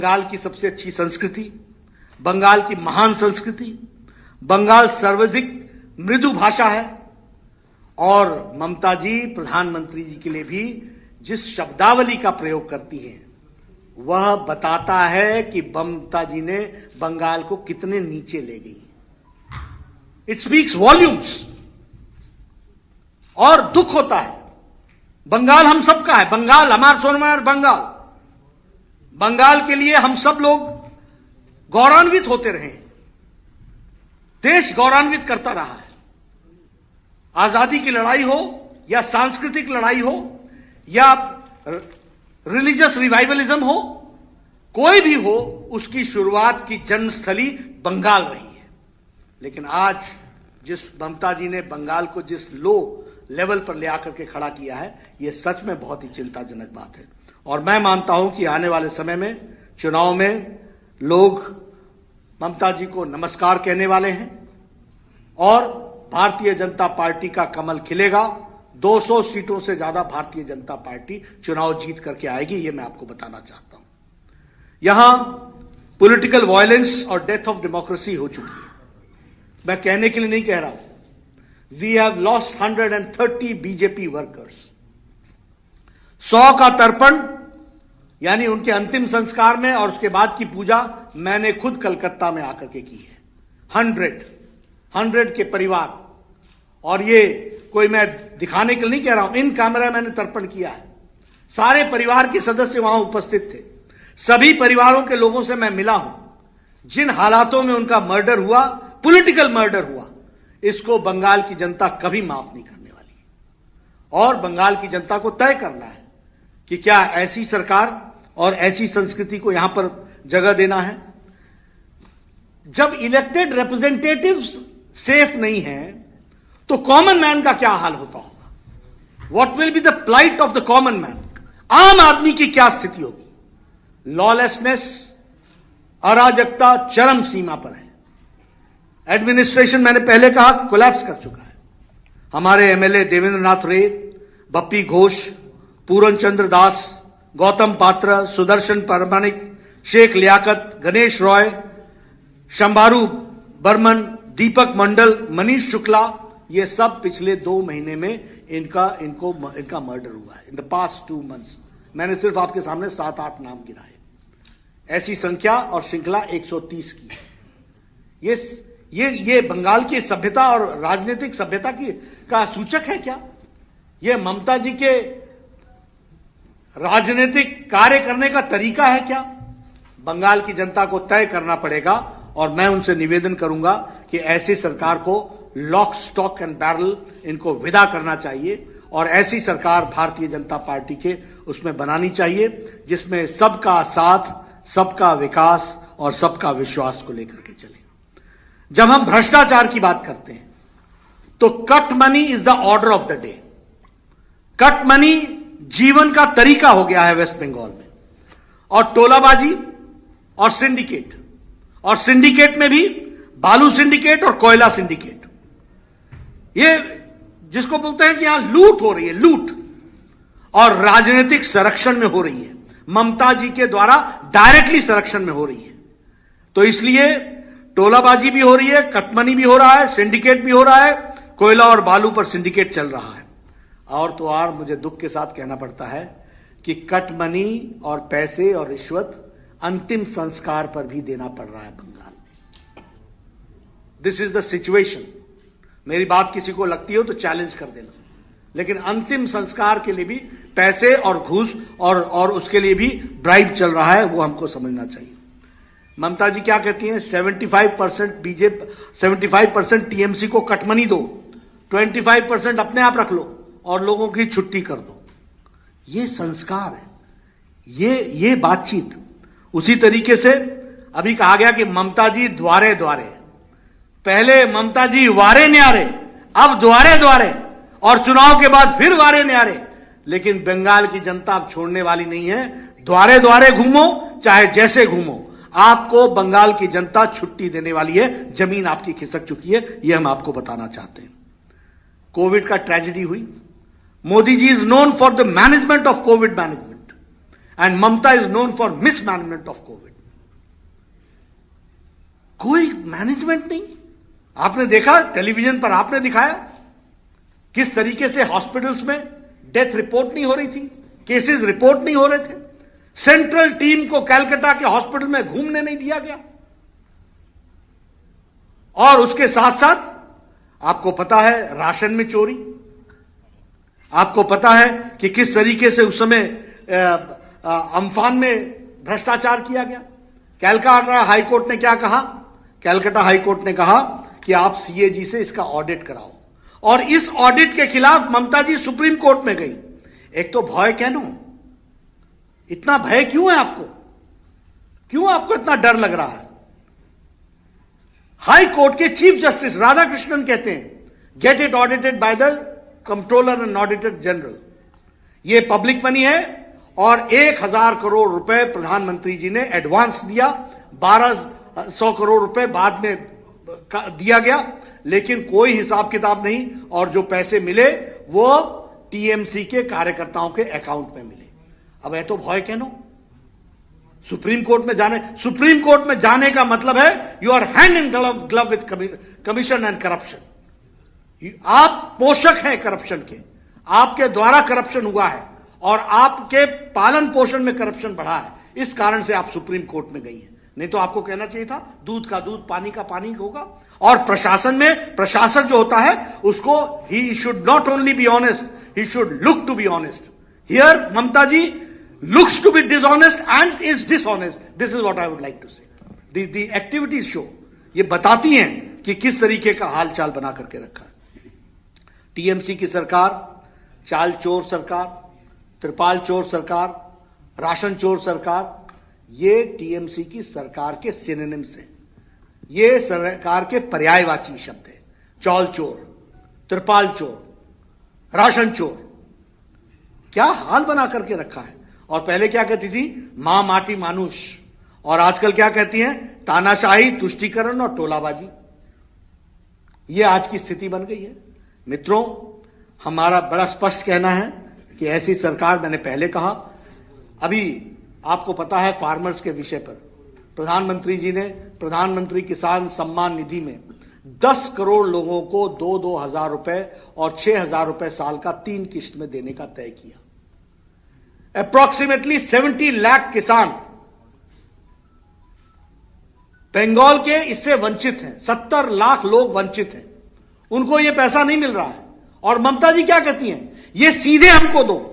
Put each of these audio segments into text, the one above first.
बंगाल की सबसे अच्छी संस्कृति, बंगाल की महान संस्कृति, बंगाल सर्वाधिक मृदु भाषा है। और ममता जी प्रधानमंत्री जी के लिए भी जिस शब्दावली का प्रयोग करती हैं वह बताता है कि ममता जी ने बंगाल को कितने नीचे ले गई। It speaks volumes. और दुख होता है, बंगाल हम सबका है, बंगाल हमारा सोनमर बंगाल, बंगाल के लिए हम सब लोग गौरवान्वित होते रहे। देश गौरवान्वित करता रहा है। आजादी की लड़ाई हो या सांस्कृतिक लड़ाई हो या रिलीजियस रिवाइवलिज्म हो, कोई भी हो, उसकी शुरुआत की जन्मस्थली बंगाल रही है। लेकिन आज जिस ममता जी ने बंगाल को जिस लो लेवल पर ले आकर के खड़ा किया है, यह सच में बहुत ही चिंताजनक बात है। और मैं मानता हूं कि आने वाले समय में चुनाव में लोग ममता जी को नमस्कार कहने वाले हैं और भारतीय जनता पार्टी का कमल खिलेगा। 200 सीटों से ज्यादा भारतीय जनता पार्टी चुनाव जीत करके आएगी, यह मैं आपको बताना चाहता हूं। यहां पॉलिटिकल वायलेंस और डेथ ऑफ डेमोक्रेसी हो चुकी है। मैं कहने के लिए नहीं कह रहा हूं। We have lost 130 BJP workers. 100 का तर्पण यानी उनके अंतिम संस्कार में और उसके बाद की पूजा मैंने खुद कलकत्ता में आकर के की है। 100 के परिवार, और ये कोई मैं दिखाने के लिए नहीं कह रहा हूं, इन कैमरा मैंने तर्पण किया है। सारे परिवार के सदस्य वहां उपस्थित थे। सभी परिवारों के लोगों से मैं मिला हूं। जिन हालातों में उनका मर्डर हुआ, पॉलिटिकल मर्डर हुआ, इसको बंगाल की जनता कभी माफ नहीं करने वाली। और बंगाल की जनता को तय करना है कि क्या ऐसी सरकार और ऐसी संस्कृति को यहां पर जगह देना है। जब इलेक्टेड रिप्रेजेंटेटिव्स सेफ नहीं है तो कॉमन मैन का क्या हाल होता होगा। What will be the plight of the common man. आम आदमी की क्या स्थिति होगी। लॉलेसनेस, अराजकता चरम सीमा पर है। एडमिनिस्ट्रेशन मैंने पहले कहा कोलैप्स कर चुका है। हमारे एमएलए देवेंद्र नाथ रे, बप्पी घोष, पूरन चंद्र दास, गौतम पात्र, सुदर्शन परमाणिक, शेख लियाकत, गणेश रॉय, शंभारू बर्मन, दीपक मंडल, मनीष शुक्ला, ये सब पिछले 2 महीने में इनका मर्डर हुआ है। इन द पास्ट 2 मंथ्स मैंने सिर्फ आपके सामने 7-8 नाम गिनाए। ऐसी संख्या और श्रृंखला 130 की है। ये बंगाल की सभ्यता और राजनीतिक सभ्यता का सूचक है क्या। ये ममता जी के राजनीतिक कार्य करने का तरीका है क्या। बंगाल की जनता को तय करना पड़ेगा और मैं उनसे निवेदन करूंगा कि ऐसी सरकार को लॉक स्टॉक एंड बैरल इनको विदा करना चाहिए और ऐसी सरकार भारतीय जनता पार्टी के उसमें बनानी चाहिए जिसमें सबका साथ, सबका विकास और सबका विश्वास को लेकर के चले। जब हम भ्रष्टाचार की बात करते हैं तो cut money is the order of the day. Cut money जीवन का तरीका हो गया है वेस्ट बंगाल में। और टोलाबाजी और सिंडिकेट में भी बालू सिंडिकेट और कोयला सिंडिकेट, ये जिसको बोलते हैं कि यहां लूट हो रही है, लूट और राजनीतिक संरक्षण में हो रही है। ममता जी के द्वारा डायरेक्टली संरक्षण में हो रही है। तो इसलिए टोलाबाजी भी हो रही है, कटमनी भी हो रहा है, सिंडिकेट भी हो रहा है, कोयला और बालू पर सिंडिकेट चल रहा है। और तो और मुझे दुख के साथ कहना पड़ता है कि कट मनी और पैसे और रिश्वत अंतिम संस्कार पर भी देना पड़ रहा है बंगाल में। This is the situation. मेरी बात किसी को लगती हो तो चैलेंज कर देना, लेकिन अंतिम संस्कार के लिए भी पैसे और घूस और उसके लिए भी ब्राइब चल रहा है, वो हमको समझना चाहिए। ममता जी क्या कहती हैं, 75% बीजेपी, 75% टीएमसी को कटमनी दो, 25% अपने आप रख लो और लोगों की छुट्टी कर दो। ये संस्कार है, ये बातचीत। उसी तरीके से अभी कहा गया कि ममता जी द्वारे द्वारे, पहले ममता जी वारे न्यारे, अब द्वारे द्वारे और चुनाव के बाद फिर वारे न्यारे। लेकिन बंगाल की जनता अब छोड़ने वाली नहीं है। द्वारे द्वारे घूमो, चाहे जैसे घूमो, आपको बंगाल की जनता छुट्टी देने वाली है। जमीन आपकी खिसक चुकी है, यह हम आपको बताना चाहते हैं। कोविड का ट्रेजेडी हुई। Modi ji is known for the management of COVID management and Mamta is known for mismanagement of COVID. कोई मैनेजमेंट नहीं। आपने देखा, टेलीविजन पर आपने दिखाया किस तरीके से हॉस्पिटल्स में डेथ रिपोर्ट नहीं हो रही थी, केसेस रिपोर्ट नहीं हो रहे थे। सेंट्रल टीम को कलकत्ता के हॉस्पिटल में घूमने नहीं दिया गया। और उसके साथ साथ आपको पता है राशन में चोरी, आपको पता है कि किस तरीके से उस समय अम्फान में भ्रष्टाचार किया गया। कलकत्ता हाईकोर्ट ने क्या कहा? कलकत्ता हाईकोर्ट ने कहा कि आप सीएजी से इसका ऑडिट कराओ, और इस ऑडिट के खिलाफ ममता जी सुप्रीम कोर्ट में गई। एक तो भय कहनो, इतना भय क्यों है आपको? क्यों आपको इतना डर लग रहा है? हाई कोर्ट के चीफ जस्टिस राधाकृष्णन कहते हैं get it audited by the controller and auditor general. यह पब्लिक मनी है और 1000 करोड़ रुपए प्रधानमंत्री जी ने एडवांस दिया, 1200 करोड़ रुपए बाद में दिया गया, लेकिन कोई हिसाब किताब नहीं, और जो पैसे मिले वो टीएमसी के कार्यकर्ताओं के अकाउंट में मिले। अब है तो भय कहनो, सुप्रीम कोर्ट में जाने का मतलब है you are hand in glove with commission and corruption. आप पोषक हैं करप्शन के, आपके द्वारा करप्शन हुआ है और आपके पालन पोषण में करप्शन बढ़ा है, इस कारण से आप सुप्रीम कोर्ट में गई हैं। नहीं तो आपको कहना चाहिए था दूध का दूध पानी का पानी होगा। और प्रशासन में प्रशासक जो होता है उसको he should not only be honest, he should look to be honest. Here Mamata ji looks to be dishonest and is dishonest. This is what I would like to say. The activities show, ये बताती हैं कि किस तरीके का हाल चाल बना करके रखा है। टीएमसी की सरकार चाल चोर सरकार, त्रिपाल चोर सरकार, राशन चोर सरकार, ये टीएमसी की सरकार के सिनोनिम्स हैं, ये सरकार के पर्यायवाची शब्द है। चौल चोर, त्रिपाल चोर, राशन चोर, क्या हाल बना करके रखा है। और पहले क्या कहती थी? मां माटी मानुष, और आजकल क्या कहती हैं? तानाशाही, तुष्टीकरण और टोलाबाजी। यह आज की स्थिति बन गई है। मित्रों, हमारा बड़ा स्पष्ट कहना है कि ऐसी सरकार, मैंने पहले कहा, अभी आपको पता है फार्मर्स के विषय पर प्रधानमंत्री जी ने प्रधानमंत्री किसान सम्मान निधि में 10 करोड़ लोगों को 2-2 हजार रुपए और 6,000 रुपए साल का 3 किश्त में देने का तय किया। अप्रोक्सीमेटली 70 लाख किसान बंगाल के इससे वंचित हैं, 70 लाख लोग वंचित हैं, उनको यह पैसा नहीं मिल रहा है। और ममता जी क्या कहती हैं? ये सीधे हमको दो।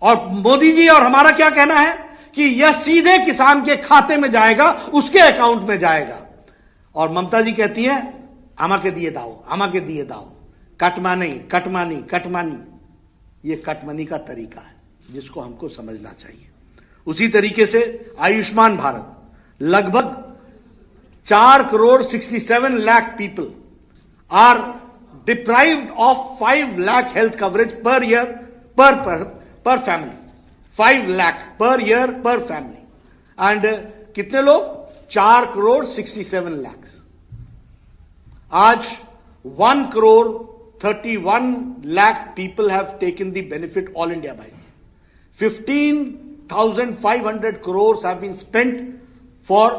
और मोदी जी और हमारा क्या कहना है कि यह सीधे किसान के खाते में जाएगा, उसके अकाउंट में जाएगा। और ममता जी कहती हैं आमा के दिए दाओ, आमा के दिए दाओ, कटमानी कटमानी कटमानी। ये कटमनी का तरीका है जिसको हमको समझना चाहिए। उसी तरीके से आयुष्मान भारत, लगभग 4,67 lakh people are deprived of 5 lakh health coverage per year per family, 5 lakh per year per family. And कितने लोग? 4,67 लाख। आज 1,31 lakh people have taken the benefit all India by. 15,500 crores have been spent for,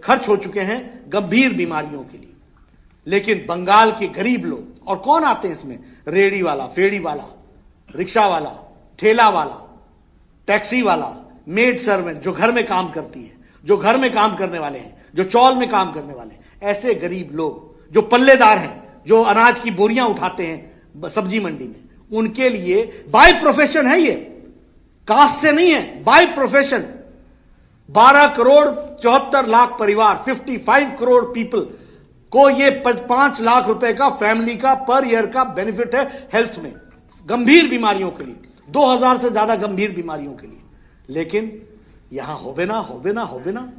खर्च हो चुके हैं गंभीर बीमारियों के लिए। लेकिन बंगाल के गरीब लोग, और कौन आते हैं इसमें? रेडी वाला, फेड़ी वाला, रिक्शा वाला, ठेला वाला, टैक्सी वाला, मेड सर्वेंट जो घर में काम करती है, जो घर में काम करने वाले हैं, जो चौल में काम करने वाले हैं, ऐसे गरीब लोग जो पल्लेदार हैं, जो अनाज की बोरियां उठाते हैं सब्जी मंडी में, उनके लिए बाय प्रोफेशन है, ये कास्ट से नहीं है, बाय प्रोफेशन। 12,74,00,000 परिवार, 55 करोड़ पीपल को ये 5 लाख रुपए का फैमिली का पर ईयर का बेनिफिट है हेल्थ में, गंभीर बीमारियों के लिए, 2000 से ज्यादा गंभीर बीमारियों के लिए। लेकिन यहां होबे ना होबे ना होबे ना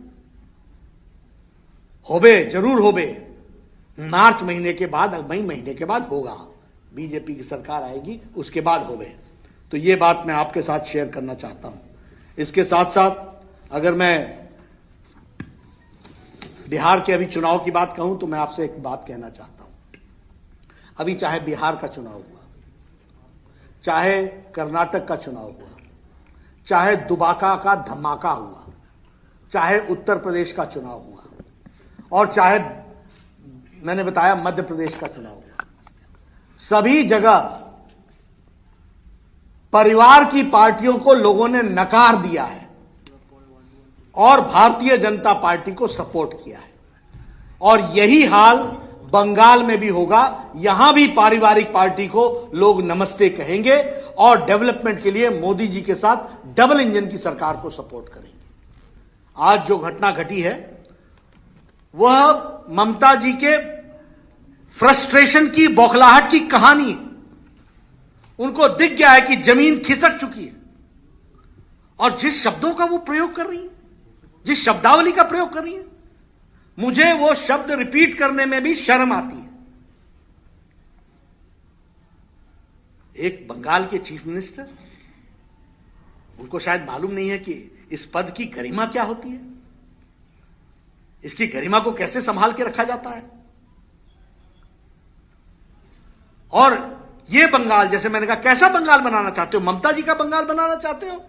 होबे, जरूर होबे। मार्च महीने के बाद, मई महीने के बाद होगा, बीजेपी की सरकार आएगी, उसके बाद होबे। तो ये बात मैं आपके साथ शेयर करना चाहता हूं। इसके साथ साथ अगर मैं बिहार के अभी चुनाव की बात कहूं तो मैं आपसे एक बात कहना चाहता हूं। अभी चाहे बिहार का चुनाव हुआ, चाहे कर्नाटक का चुनाव हुआ, चाहे दुबाका का धमाका हुआ, चाहे उत्तर प्रदेश का चुनाव हुआ, और चाहे मैंने बताया मध्य प्रदेश का चुनाव हुआ, सभी जगह परिवार की पार्टियों को लोगों ने नकार दिया है और भारतीय जनता पार्टी को सपोर्ट किया है। और यही हाल बंगाल में भी होगा। यहां भी पारिवारिक पार्टी को लोग नमस्ते कहेंगे और डेवलपमेंट के लिए मोदी जी के साथ डबल इंजन की सरकार को सपोर्ट करेंगे। आज जो घटना घटी है वह ममता जी के फ्रस्ट्रेशन की, बौखलाहट की कहानी है। उनको दिख गया है कि जमीन खिसक चुकी है और जिस शब्दों का वो प्रयोग कर रही है, जिस शब्दावली का प्रयोग कर रही है, मुझे वो शब्द रिपीट करने में भी शर्म आती है। एक बंगाल के चीफ मिनिस्टर, उनको शायद मालूम नहीं है कि इस पद की गरिमा क्या होती है, इसकी गरिमा को कैसे संभाल के रखा जाता है। और ये बंगाल, जैसे मैंने कहा, कैसा बंगाल बनाना चाहते हो? ममता जी का बंगाल बनाना चाहते हो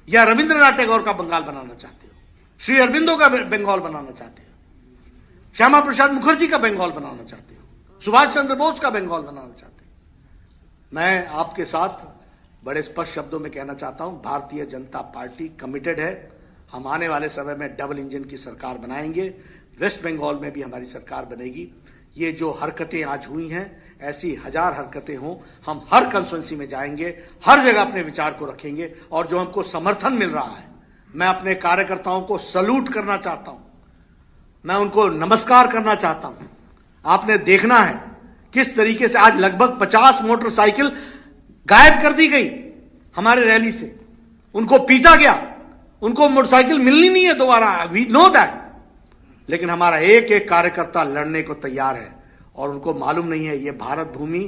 या रविंद्रनाथ टैगोर का बंगाल बनाना चाहते हो? श्री अरविंदो का बंगाल बनाना चाहते हो? श्यामा प्रसाद मुखर्जी का बंगाल बनाना चाहते हो? सुभाष चंद्र बोस का बंगाल बनाना चाहते हो? मैं आपके साथ बड़े स्पष्ट शब्दों में कहना चाहता हूं, भारतीय जनता पार्टी कमिटेड है। हम आने वाले समय में डबल इंजन की सरकार बनाएंगे। वेस्ट बंगाल में भी हमारी सरकार बनेगी। ये जो हरकतें आज हुई हैं, ऐसी हजार हरकतें हों, हम हर कंस्टिट्यूंसी में जाएंगे, हर जगह अपने विचार को रखेंगे। और जो हमको समर्थन मिल रहा है, मैं अपने कार्यकर्ताओं को सल्यूट करना चाहता हूं, मैं उनको नमस्कार करना चाहता हूं। आपने देखना है किस तरीके से आज लगभग 50 मोटरसाइकिल गायब कर दी गई हमारे रैली से, उनको पीटा गया, उनको मोटरसाइकिल मिलनी नहीं है दोबारा, वी नो दैट। लेकिन हमारा एक एक कार्यकर्ता लड़ने को तैयार है और उनको मालूम नहीं है ये भारत भूमि,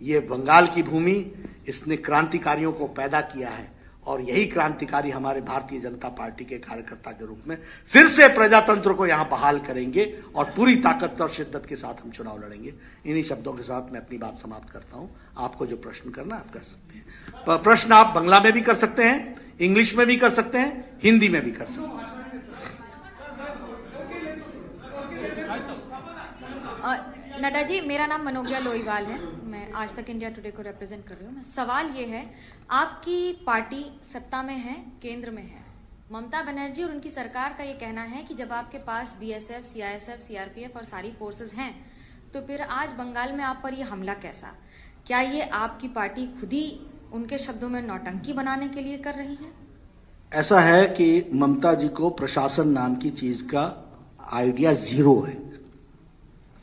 ये बंगाल की भूमि, इसने क्रांतिकारियों को पैदा किया है और यही क्रांतिकारी हमारे भारतीय जनता पार्टी के कार्यकर्ता के रूप में फिर से प्रजातंत्र को यहां बहाल करेंगे और पूरी ताकत और शिद्दत के साथ हम चुनाव लड़ेंगे। इन्हीं शब्दों के साथ मैं अपनी बात समाप्त करता हूं। आपको जो प्रश्न करना आप कर सकते हैं। प्रश्न आप बांग्ला में भी कर सकते हैं, इंग्लिश में भी कर सकते हैं, हिंदी में भी कर सकते हैं। नड्डा जी, मेरा नाम मनोजा लोईवाल है, मैं आज तक इंडिया टुडे को रिप्रेजेंट कर रही हूँ। सवाल ये है, आपकी पार्टी सत्ता में है, केंद्र में है। ममता बनर्जी और उनकी सरकार का ये कहना है कि जब आपके पास बीएसएफ, सीआईएसएफ, सीआरपीएफ और सारी फोर्सेस हैं, तो फिर आज बंगाल में आप पर ये हमला कैसा? क्या ये आपकी पार्टी खुद ही उनके शब्दों में नौटंकी बनाने के लिए कर रही है? ऐसा है कि ममता जी को प्रशासन नाम की चीज का आइडिया जीरो है।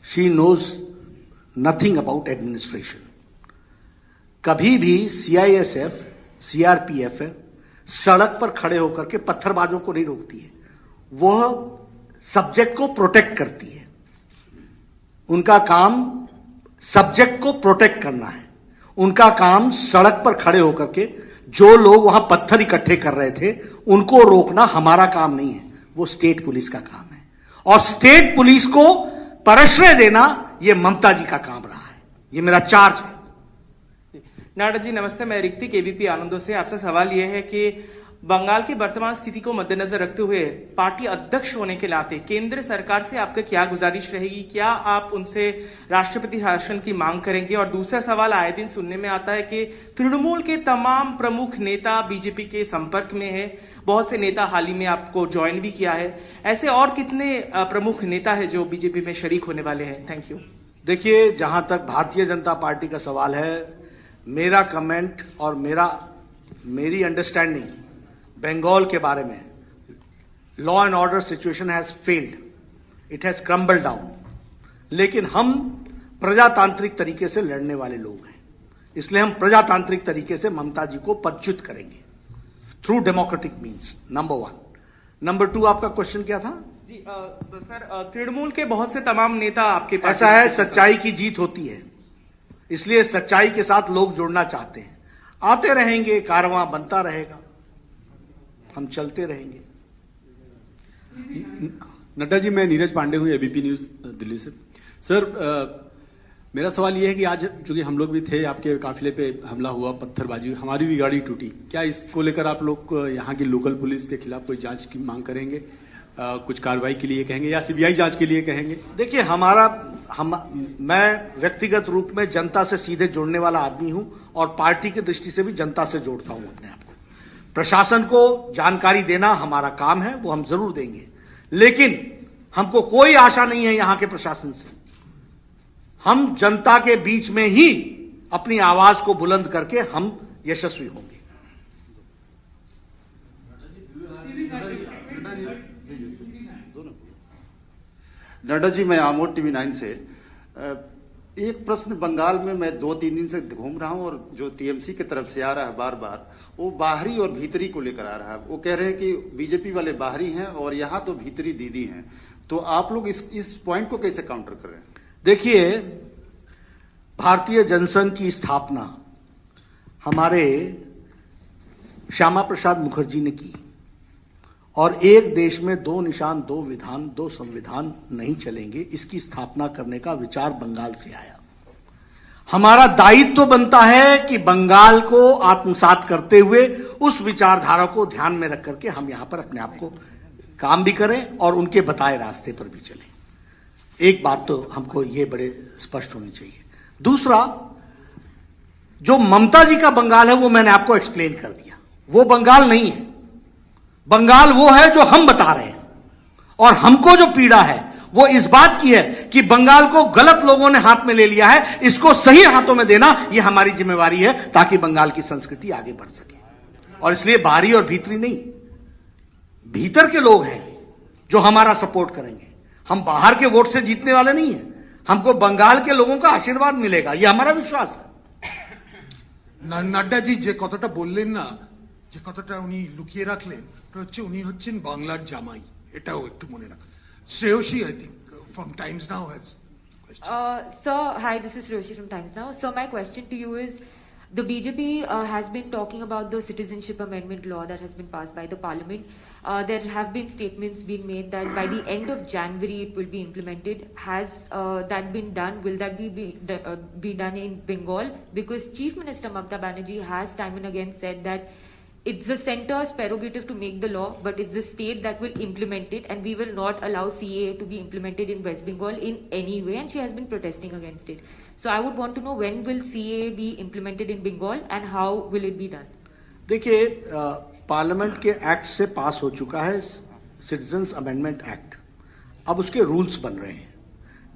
She knows nothing about administration. कभी भी सीआईएसएफ, सीआरपीएफ सड़क पर खड़े होकर के पत्थरबाजों को नहीं रोकती है, वह सब्जेक्ट को प्रोटेक्ट करती है। उनका काम सब्जेक्ट को प्रोटेक्ट करना है। उनका काम सड़क पर खड़े होकर के जो लोग वहां पत्थर इकट्ठे कर रहे थे उनको रोकना हमारा काम नहीं है, वो स्टेट पुलिस का काम है। और स्टेट पुलिस को परश्रय देना ये ममता जी का काम रहा है, ये मेरा चार्ज है। नाडा जी नमस्ते, मैं ऋतिक एबीपी आनंदों से। आपसे सवाल यह है कि बंगाल की वर्तमान स्थिति को मद्देनजर रखते हुए पार्टी अध्यक्ष होने के नाते केंद्र सरकार से आपका क्या गुजारिश रहेगी? क्या आप उनसे राष्ट्रपति शासन की मांग करेंगे? और दूसरा सवाल, आए दिन सुनने में आता है कि तृणमूल के तमाम प्रमुख नेता बीजेपी के संपर्क में है, बहुत से नेता हाल ही में आपको ज्वाइन भी किया है। ऐसे और कितने प्रमुख नेता है जो बीजेपी में शरीक होने वाले हैं? Thank you. देखिए, जहां तक भारतीय जनता पार्टी का सवाल है, मेरा कमेंट और मेरी अंडरस्टैंडिंग बंगाल के बारे में, law and order situation has failed, it has crumbled down. लेकिन हम प्रजातांत्रिक तरीके से लड़ने वाले लोग हैं, इसलिए हम प्रजातांत्रिक तरीके से ममता जी को पदच्युत करेंगे through democratic means, number 1। Number 2, आपका क्वेश्चन क्या था? जी सर, तृणमूल के बहुत से तमाम नेता आपके पास। ऐसा है, सच्चाई की जीत होती है, इसलिए सच्चाई के साथ लोग जुड़ना चाहते हैं। आते रहेंगे, कारवां बनता रहेगा, हम चलते रहेंगे। नड्डा जी, मैं नीरज पांडे हूं, एबीपी न्यूज दिल्ली से। सर, मेरा सवाल यह है कि आज चूंकि हम लोग भी थे, आपके काफिले पे हमला हुआ, पत्थरबाजी, हमारी भी गाड़ी टूटी, क्या इसको लेकर आप लोग यहाँ की लोकल पुलिस के खिलाफ कोई जांच की मांग करेंगे? कुछ कार्रवाई के लिए कहेंगे या सीबीआई जांच के लिए कहेंगे? देखिए मैं व्यक्तिगत रूप में जनता से सीधे जुड़ने वाला आदमी हूं और पार्टी की दृष्टि से भी जनता से जोड़ता हूं अपने आप को। प्रशासन को जानकारी देना हमारा काम है, वो हम जरूर देंगे, लेकिन हमको कोई आशा नहीं है यहां के प्रशासन से। हम जनता के बीच में ही अपनी आवाज को बुलंद करके हम यशस्वी होंगे। नड्डा जी, मैं आमोद टीवी 9 से एक प्रश्न। बंगाल में मैं 2-3 दिन से घूम रहा हूं और जो टीएमसी की तरफ से आ रहा है बार बार, वो बाहरी और भीतरी को लेकर आ रहा है। वो कह रहे हैं कि बीजेपी वाले बाहरी हैं और यहां तो भीतरी दीदी हैं। तो आप लोग इस पॉइंट को कैसे काउंटर कर रहे हैं? देखिए, भारतीय जनसंघ की स्थापना हमारे श्यामा प्रसाद मुखर्जी ने की और एक देश में 2 निशान 2 विधान 2 संविधान नहीं चलेंगे, इसकी स्थापना करने का विचार बंगाल से आया। हमारा दायित्व तो बनता है कि बंगाल को आत्मसात करते हुए उस विचारधारा को ध्यान में रख करके हम यहां पर अपने आप को काम भी करें और उनके बताए रास्ते पर भी चलें। एक बात तो हमको ये बड़े स्पष्ट होनी चाहिए। दूसरा, जो ममता जी का बंगाल है वो मैंने आपको एक्सप्लेन कर दिया, वो बंगाल नहीं है। बंगाल वो है जो हम बता रहे हैं और हमको जो पीड़ा है वो इस बात की है कि बंगाल को गलत लोगों ने हाथ में ले लिया है, इसको सही हाथों में देना ये हमारी जिम्मेवारी है ताकि बंगाल की संस्कृति आगे बढ़ सके। और इसलिए बाहरी और भीतरी नहीं, भीतर के लोग हैं जो हमारा सपोर्ट करेंगे। हम बाहर के वोट से जीतने वाले नहीं हैं, हमको बंगाल के लोगों का आशीर्वाद मिलेगा, ये हमारा विश्वास है। নাড্ডা জি যে কথাটা বললেন না, যে কথাটা উনি লুকিয়ে রাখলেন, ওটা হচ্ছে উনি হচ্ছেন বাংলার জামাই। এটাও একটু মনে রাখা। Shreyasi, I think, from Times Now has question. Sir, hi, this is Roshi from Times Now. So my question to you is, the BJP has been talking about the citizenship amendment law that has been passed by the parliament. There have been statements being made that by the end of January it will be implemented. Has that been done? Will that be done in Bengal? Because Chief Minister Mamata Banerjee has time and again said that it's the centre's prerogative to make the law, but it's the state that will implement it, and we will not allow CAA to be implemented in West Bengal in any way, and she has been protesting against it. So I would want to know, when will CAA be implemented in Bengal and how will it be done? देखिए, parliament के act से पास हो चुका है citizens amendment act. अब उसके rules बन रहे हैं,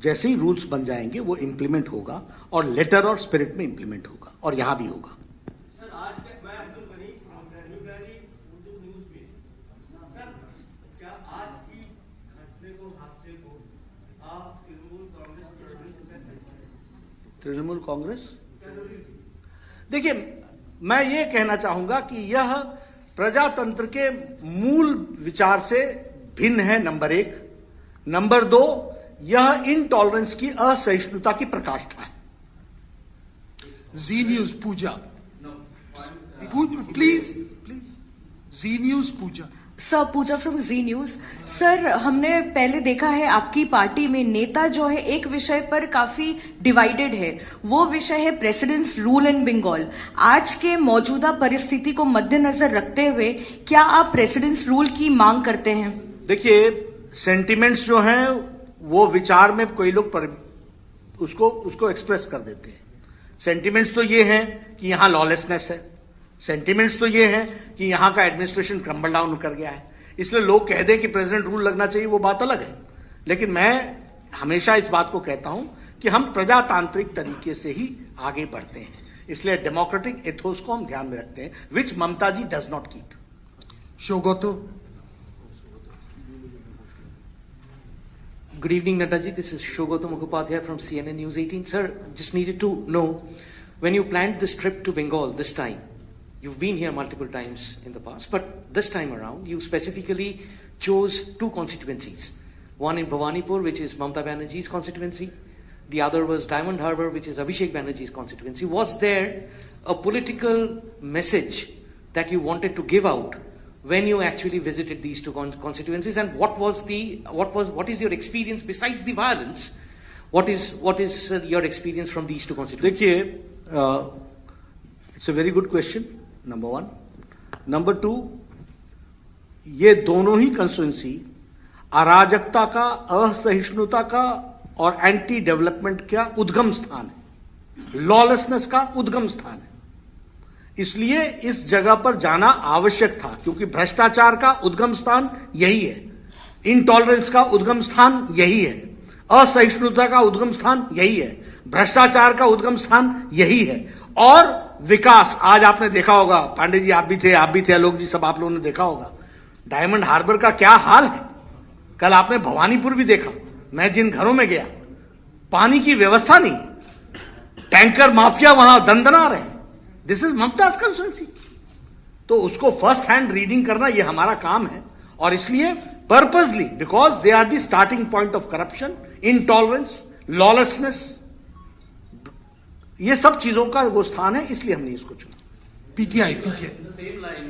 जैसे ही रूल्स बन जाएंगे वो इंप्लीमेंट होगा और लेटर और स्पिरिट में इंप्लीमेंट होगा और यहां भी होगा। तृणमूल कांग्रेस, देखिए, मैं ये कहना चाहूंगा कि यह प्रजातंत्र के मूल विचार से भिन्न है, नंबर 1। नंबर 2, यह इनटॉलरेंस की, असहिष्णुता की प्रकाष्ठा है। Zee News Pooja, please Zee News Pooja. Sir, Pooja from Zee News. Sir, हमने पहले देखा है आपकी पार्टी में नेता जो है एक विषय पर काफी डिवाइडेड है, वो विषय है प्रेसिडेंट्स रूल इन बंगाल। आज के मौजूदा परिस्थिति को मद्देनजर रखते हुए क्या आप प्रेसिडेंट्स रूल की मांग करते हैं? देखिए, सेंटिमेंट्स जो हैं वो विचार में कोई लोग उसको एक्सप्रेस कर देते हैं। सेंटिमेंट्स तो ये हैं कि यहां लॉलेसनेस है, सेंटिमेंट्स तो ये हैं कि यहां का एडमिनिस्ट्रेशन क्रम्बल डाउन कर गया है, इसलिए लोग कह दें कि प्रेसिडेंट रूल लगना चाहिए, वो बात अलग है। लेकिन मैं हमेशा इस बात को कहता हूं कि हम प्रजातांत्रिक तरीके से ही आगे बढ़ते हैं, इसलिए डेमोक्रेटिक एथोस को हम ध्यान में रखते हैं, which Mamata ji does not keep. Saugata. Good evening, Nadaji. This is Shogoto Mukhopadhyay from CNN News 18. Sir, just needed to know, when you planned this trip to Bengal this time, you've been here multiple times in the past, but this time around, you specifically chose 2 constituencies. One in Bhawanipur, which is Mamata Banerjee's constituency. The other was Diamond Harbour, which is Abhishek Banerjee's constituency. Was there a political message that you wanted to give out when you actually visited these 2 constituencies, and what is your experience besides the violence? What is your experience from these 2 constituencies? देखिए, it's a very good question, number 1. number 2, ये दोनों ही constituency अराजकता का, असहिष्णुता का और anti development का उद्गम स्थान है, लॉलेसनेस का उद्गम स्थान है। इसलिए इस जगह पर जाना आवश्यक था, क्योंकि भ्रष्टाचार का उद्गम स्थान यही है, इनटॉलरेंस का उद्गम स्थान यही है, असहिष्णुता का उद्गम स्थान यही है, भ्रष्टाचार का उद्गम स्थान यही है। और विकास, आज आपने देखा होगा, पांडे जी आप भी थे, आलोक जी, सब आप लोगों ने देखा होगा डायमंड हार्बर का क्या हाल है। कल आपने भवानीपुर भी देखा, मैं जिन घरों में गया, पानी की व्यवस्था नहीं, टैंकर माफिया वहां दंदना रहे हैं। This is Mumtaz constituency. तो उसको फर्स्ट हैंड रीडिंग करना ये हमारा काम है, और इसलिए purposely, because they are the starting point of corruption, intolerance, lawlessness, ये सब चीजों का वो स्थान है, इसलिए हमने इसको चुना। PTI In the same line,